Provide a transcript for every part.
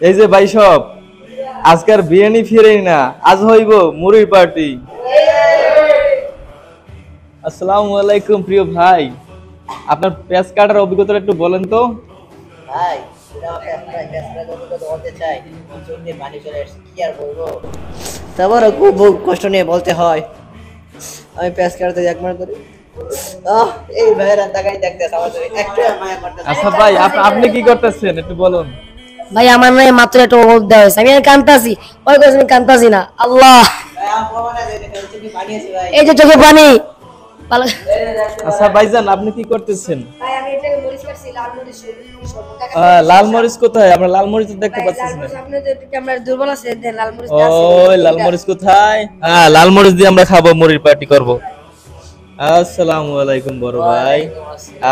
এই যে ভাই সব আজকার বিরিয়ানি ফিরেই না, আজ হইব মুড়ির পার্টি। আসসালামু আলাইকুম প্রিয় ভাই, আপনার পেঁয়াজ কাটার অভিজ্ঞতা একটু বলেন তো। ভাই বলতে চাই, চোখে পানি চলে আসছে, কি আর বলবো। তারপরও খুব কষ্ট নিয়ে বলতে হয়। আমি পেঁয়াজ কাটতে একবার ধরে এই ভাইয়েরা তাকাই দেখতেছে আমার ধরে একটু মায়া করতেছে। আচ্ছা ভাই, আপনি কি করতেছেন একটু বলুন। ভাই আমার নাই মাত্র একটা ওষুধ দেওয়া হয়েছে, আমি আর কান্তাছি, ওই কইছে আমি কান্তাছি না। আল্লাহ, ভাই আমার প্রমাণ আছে, চোখে পানি আছে ভাই। এই যে চোখে পানি। ভালো। আচ্ছা ভাইজান, আপনি কি করতেছেন? ভাই আমি এটাকে মরিচ কাটছি, লাল মরিচ। লাল মরিচ কোথায়? আমরা লাল মরিচ তো দেখতে পাচ্ছি না। আপনি তো একটু ক্যামেরা দুর্বল আছে, দেন লাল মরিচ ওই লাল মরিচ কোথায়? হ্যাঁ, লাল মরিচ দিয়ে আমরা খাবো, মুড়ির পার্টি করব। আসসালামু আলাইকুম বড় ভাই,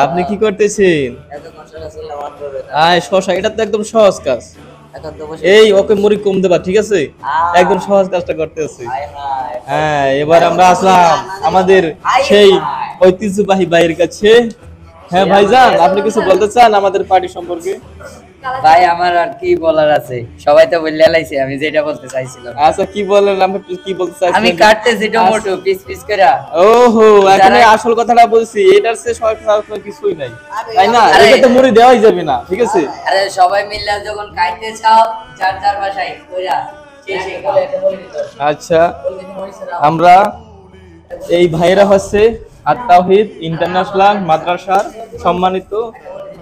আপনি কি করতেছেন? এত কষ্ট আছে আমার ধরে। শশা, এটা তো একদম সহজ কাজ। এখন তো বসে এই ওকে মুড়ি কম দেবা, ঠিক আছে? একদম সহজ কাজটা করতে আছে। হায় হায়। হ্যাঁ, এবার আমরা আসলাম আমাদের সেই ঐতিহ্যবাহী ভাইয়ের কাছে। হ্যাঁ ভাইজান, আপনি কিছু বলতে চান আমাদের পার্টি সম্পর্কে? ভাই আমার আর কি বলার আছে, সবাই তো বললে লাইছে, আমি যেটা বলতে চাইছিলাম। আচ্ছা কি বলেন, আপনি কি বলতে চাইছেন? আমি কাটতেছি টমেটো পিস পিস করে। ওহো, এখানে আসল কথাটা বলছি, এটার চেয়ে সহজ কিছুই নাই, তাই না? এটা তো মুড়ি দেওয়াই যাবে না, ঠিক আছে? আরে সবাই মিলে যখন খাইতে চাও, যার যার বাসায় কইরা সেই খাও। আচ্ছা, আমরা এই ভাইরা হচ্ছে আত-তাওহীদ ইন্টারন্যাশনাল মাদ্রাসার সম্মানিত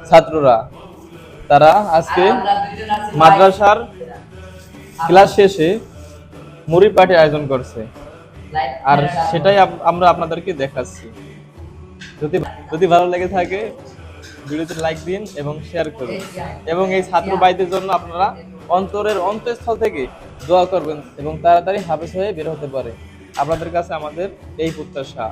ছাত্ররা। তারা আজকে মাদ্রাসার ক্লাস শেষে মুড়ি পার্টি আয়োজন করছে, আর সেটাই আমরা আপনাদেরকে দেখাচ্ছি। যদি ভালো লেগে থাকে ভিডিওতে লাইক দিন এবং শেয়ার করুন, এবং এই ছাত্র ভাইদের জন্য আপনারা অন্তরের অন্তঃস্থল থেকে দোয়া করবেন এবং তাড়াতাড়ি হাফেজ হয়ে বের হতে পারে। আপনাদের কাছে আমাদের এই প্রত্যাশা।